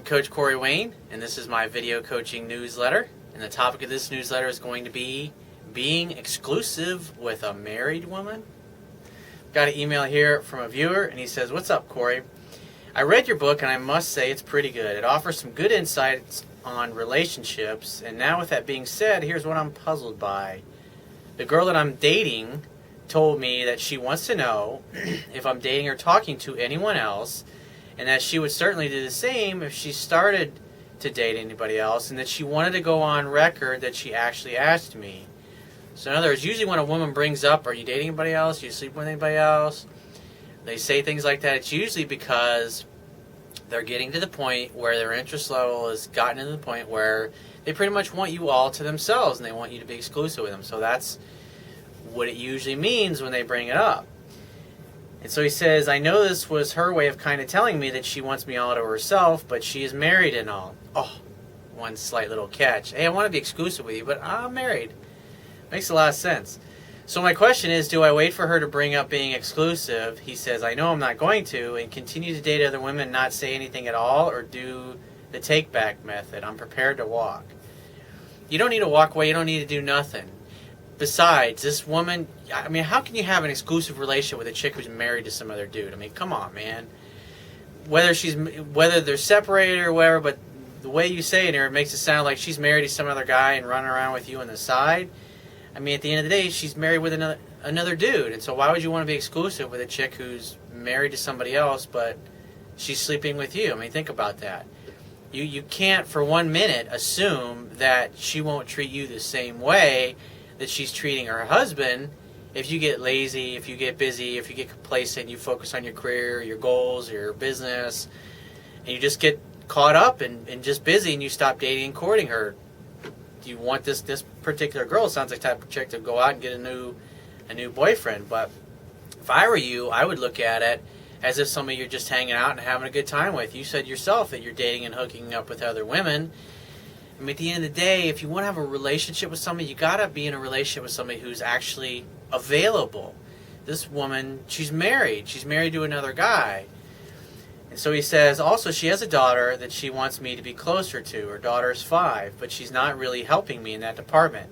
Coach Corey Wayne, and this is my video coaching newsletter. And the topic of this newsletter is going to be being exclusive with a married woman. Got an email here from a viewer, and he says, "What's up, Corey? I read your book, and I must say it's pretty good. It offers some good insights on relationships, and now with that being said, here's what I'm puzzled by. The girl that I'm dating told me that she wants to know if I'm dating or talking to anyone else, and that she would certainly do the same if she started to date anybody else, and that she wanted to go on record that she actually asked me." So in other words, usually when a woman brings up, "Are you dating anybody else? Are you sleeping with anybody else?" They say things like that. It's usually because they're getting to the point where their interest level has gotten to the point where they pretty much want you all to themselves, and they want you to be exclusive with them. So that's what it usually means when they bring it up. And so he says, "I know this was her way of kind of telling me that she wants me all to herself, but she is married and all." Oh, one slight little catch. "Hey, I want to be exclusive with you, but I'm married." Makes a lot of sense. So my question is, do I wait for her to bring up being exclusive? He says, "I know I'm not going to, and continue to date other women and not say anything at all, or do the take-back method. I'm prepared to walk." You don't need to walk away. You don't need to do nothing. Besides, this woman, I mean, how can you have an exclusive relationship with a chick who's married to some other dude? I mean, come on, man. Whether they're separated or whatever, but the way you say it here, it makes it sound like she's married to some other guy and running around with you on the side. I mean, at the end of the day, she's married with another dude. And so why would you want to be exclusive with a chick who's married to somebody else, but she's sleeping with you? I mean, think about that. You can't for 1 minute assume that she won't treat you the same way that she's treating her husband if you get lazy, if you get busy, if you get complacent, you focus on your career, your goals, your business, and you just get caught up and just busy, and you stop dating and courting her. Do you want this particular girl? Sounds like the type of chick to go out and get a new boyfriend. But if I were you, I would look at it as if somebody you're just hanging out and having a good time with. You said yourself that you're dating and hooking up with other women. I mean, at the end of the day, if you want to have a relationship with somebody, you got to be in a relationship with somebody who's actually available. This woman, she's married. She's married to another guy. And so he says, also, she has a daughter that she wants me to be closer to. Her daughter's 5, but she's not really helping me in that department.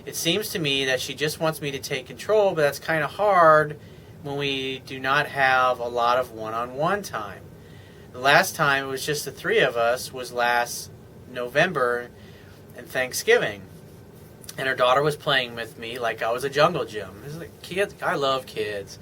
It seems to me that she just wants me to take control, but that's kind of hard when we do not have a lot of one-on-one time. The last time it was just the 3 of us was last November and Thanksgiving, and her daughter was playing with me like I was a jungle gym. Kids, I love kids.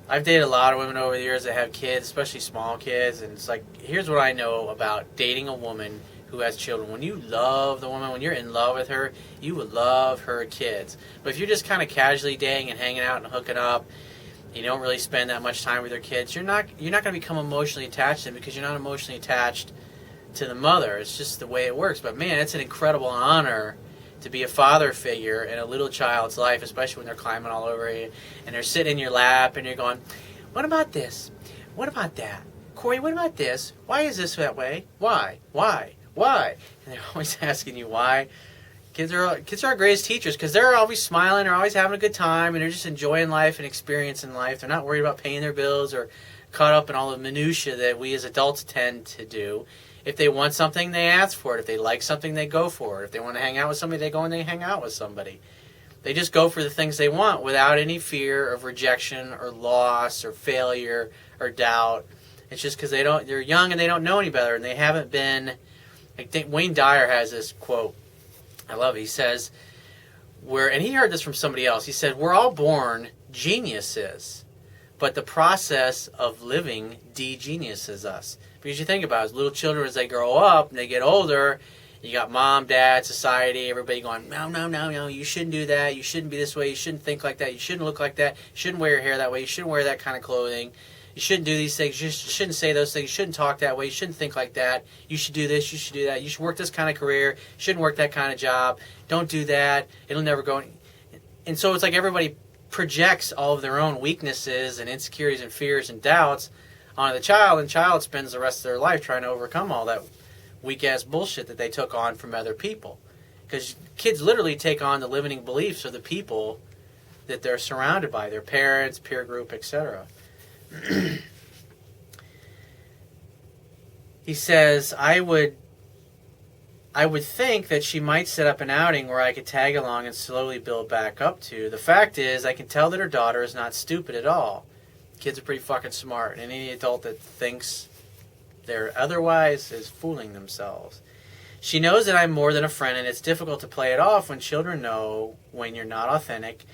I've dated a lot of women over the years that have kids, especially small kids, and it's like, here's what I know about dating a woman who has children. When you love the woman, when you're in love with her, you will love her kids. But if you're just kind of casually dating and hanging out and hooking up, you don't really spend that much time with your kids, you're not going to become emotionally attached to them, because you're not emotionally attached to the mother. It's just the way it works. But man, it's an incredible honor to be a father figure in a little child's life, especially when they're climbing all over you and they're sitting in your lap and you're going, "What about this? What about that? Corey, what about this? Why is this that way? Why? Why? Why?" And they're always asking you why. Kids are our greatest teachers, because they're always smiling, they're always having a good time, and they're just enjoying life and experiencing life. They're not worried about paying their bills or caught up in all the minutia that we as adults tend to do. If they want something, they ask for it. If they like something, they go for it. If they want to hang out with somebody, they go and they hang out with somebody. They just go for the things they want without any fear of rejection or loss or failure or doubt. It's just because they're young and they don't know any better, and they haven't been. I think Wayne Dyer has this quote. I love it. He says, and he heard this from somebody else. He said, "We're all born geniuses, but the process of living de-geniuses us." Because you think about it, as little children, as they grow up and they get older, you got mom, dad, society, everybody going, no, you shouldn't do that, you shouldn't be this way, you shouldn't think like that, you shouldn't look like that, you shouldn't wear your hair that way, you shouldn't wear that kind of clothing, you shouldn't do these things, you shouldn't say those things, you shouldn't talk that way, you shouldn't think like that, you should do this, you should do that, you should work this kind of career, you shouldn't work that kind of job, don't do that, it'll never go. And so it's like everybody projects all of their own weaknesses and insecurities and fears and doubts onto the child, and the child spends the rest of their life trying to overcome all that weak-ass bullshit that they took on from other people. Because kids literally take on the limiting beliefs of the people that they're surrounded by, their parents, peer group, etc. He says, I would think that she might set up an outing where I could tag along and slowly build back up to. The fact is, I can tell that her daughter is not stupid at all. Kids are pretty fucking smart, and any adult that thinks they're otherwise is fooling themselves. She knows that I'm more than a friend, and it's difficult to play it off when children know when you're not authentic,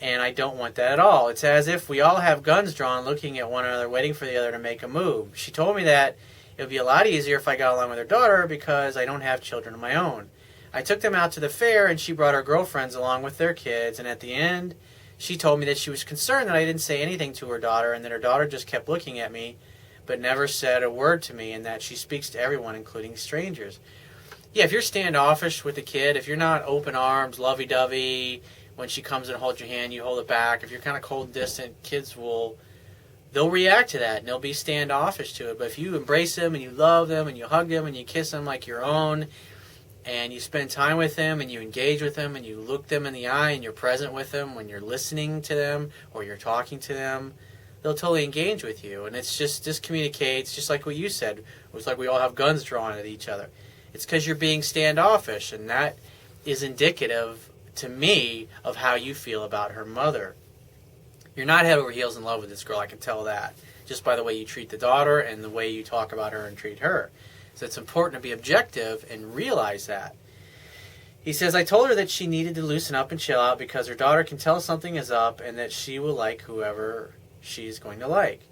and I don't want that at all. It's as if we all have guns drawn, looking at one another, waiting for the other to make a move. She told me that it would be a lot easier if I got along with her daughter because I don't have children of my own. I took them out to the fair, and she brought her girlfriends along with their kids, and at the end, she told me that she was concerned that I didn't say anything to her daughter, and that her daughter just kept looking at me, but never said a word to me, and that she speaks to everyone, including strangers. Yeah, if you're standoffish with the kid, if you're not open arms, lovey-dovey, when she comes and holds your hand, you hold it back. If you're kind of cold and distant, they'll react to that, and they'll be standoffish to it. But if you embrace them, and you love them, and you hug them, and you kiss them like your own, and you spend time with them, and you engage with them, and you look them in the eye, and you're present with them when you're listening to them, or you're talking to them, they'll totally engage with you. And it's just, this communicates, just like what you said. It was like we all have guns drawn at each other. It's because you're being standoffish, and that is indicative, to me, of how you feel about her mother. You're not head over heels in love with this girl, I can tell that, just by the way you treat the daughter and the way you talk about her and treat her. So it's important to be objective and realize that. He says, I told her that she needed to loosen up and chill out because her daughter can tell something is up and that she will like whoever she's going to like.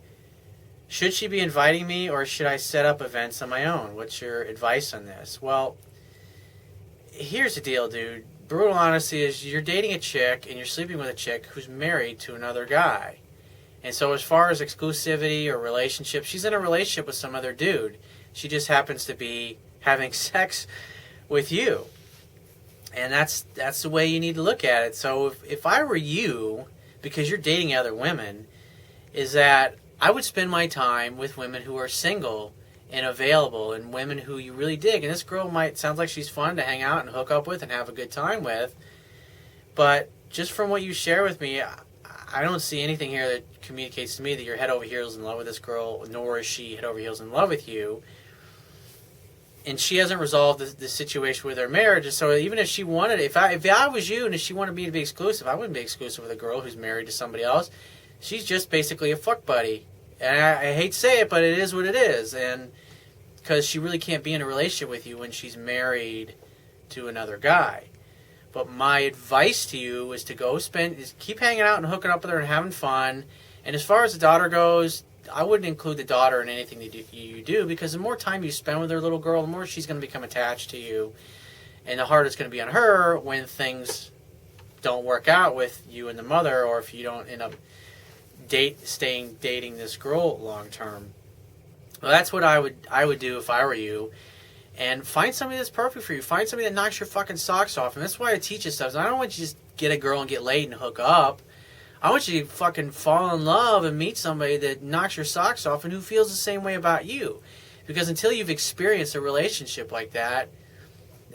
Should she be inviting me, or should I set up events on my own? What's your advice on this? Well, here's the deal, dude. Brutal honesty is you're dating a chick and you're sleeping with a chick who's married to another guy. And so as far as exclusivity or relationship, she's in a relationship with some other dude. She just happens to be having sex with you. And that's the way you need to look at it. So if I were you, because you're dating other women, is that I would spend my time with women who are single and available, and women who you really dig. And this girl sounds like she's fun to hang out and hook up with and have a good time with. But just from what you share with me, I don't see anything here that communicates to me that you're head over heels in love with this girl, nor is she head over heels in love with you. And she hasn't resolved the situation with her marriage. So even if she wanted, if I was you and if she wanted me to be exclusive, I wouldn't be exclusive with a girl who's married to somebody else. She's just basically a fuck buddy. And I hate to say it, but it is what it is. And because she really can't be in a relationship with you when she's married to another guy. But my advice to you is to keep hanging out and hooking up with her and having fun. And as far as the daughter goes, I wouldn't include the daughter in anything that you do, because the more time you spend with her little girl, the more she's going to become attached to you. And the harder it's going to be on her when things don't work out with you and the mother, or if you don't end up dating this girl long term. Well, that's what I would do if I were you. And find somebody that's perfect for you. Find somebody that knocks your fucking socks off. And that's why I teach you stuff. I don't want you to just get a girl and get laid and hook up. I want you to fucking fall in love and meet somebody that knocks your socks off and who feels the same way about you. Because until you've experienced a relationship like that,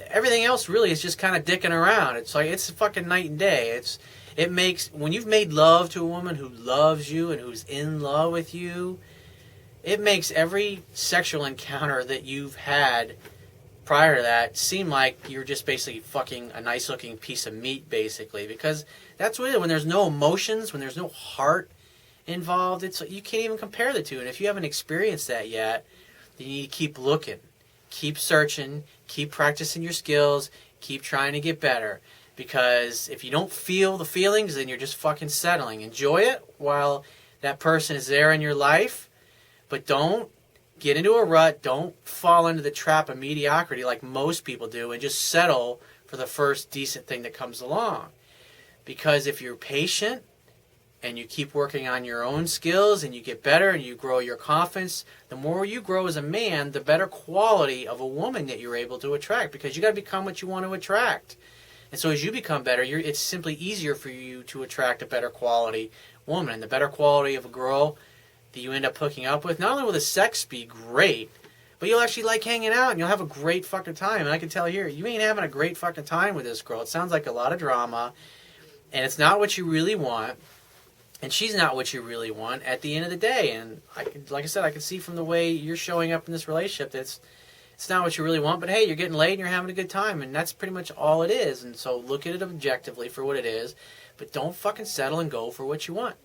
everything else really is just kind of dicking around. It's like, it's fucking night and day. When you've made love to a woman who loves you and who's in love with you, it makes every sexual encounter that you've had prior to that seem like you're just basically fucking a nice looking piece of meat, basically. Because that's what it is. When there's no emotions, when there's no heart involved, you can't even compare the two. And if you haven't experienced that yet, then you need to keep looking, keep searching, keep practicing your skills, keep trying to get better. Because if you don't feel the feelings, then you're just fucking settling. Enjoy it while that person is there in your life, but don't get into a rut. Don't fall into the trap of mediocrity like most people do and just settle for the first decent thing that comes along. Because if you're patient and you keep working on your own skills and you get better and you grow your confidence, the more you grow as a man, the better quality of a woman that you're able to attract, because you got to become what you want to attract. And so as you become better, it's simply easier for you to attract a better quality woman. And the better quality of a girl that you end up hooking up with, not only will the sex be great, but you'll actually like hanging out and you'll have a great fucking time. And I can tell here, you ain't having a great fucking time with this girl. It sounds like a lot of drama, and it's not what you really want. and she's not what you really want at the end of the day. And like I said, I can see from the way you're showing up in this relationship that it's not what you really want, but hey, you're getting laid and you're having a good time, and that's pretty much all it is. And so look at it objectively for what it is, but don't fucking settle and go for what you want.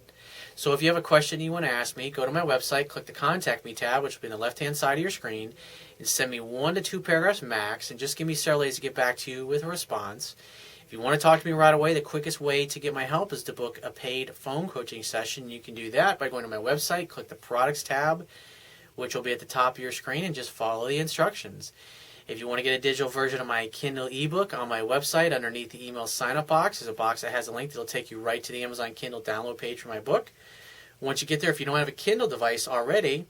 So if you have a question you want to ask me, go to my website, click the Contact Me tab, which will be on the left-hand side of your screen, and send me 1 to 2 paragraphs max, and just give me several days to get back to you with a response. If you want to talk to me right away, the quickest way to get my help is to book a paid phone coaching session. You can do that by going to my website, click the Products tab, which will be at the top of your screen, and just follow the instructions. If you want to get a digital version of my Kindle ebook, on my website, underneath the email sign-up box, is a box that has a link that will take you right to the Amazon Kindle download page for my book. Once you get there, if you don't have a Kindle device already,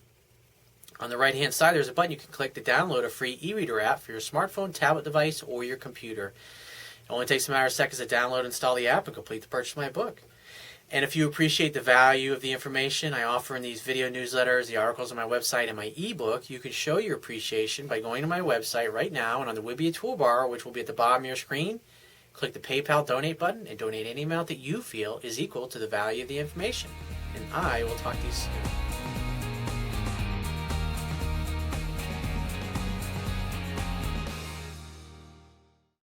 on the right-hand side, there's a button you can click to download a free e-reader app for your smartphone, tablet device, or your computer. It only takes a matter of seconds to download and install the app and complete the purchase of my book. And if you appreciate the value of the information I offer in these video newsletters, the articles on my website, and my ebook, you can show your appreciation by going to my website right now, and on the Wibia toolbar, which will be at the bottom of your screen, click the PayPal donate button and donate any amount that you feel is equal to the value of the information. And I will talk to you soon.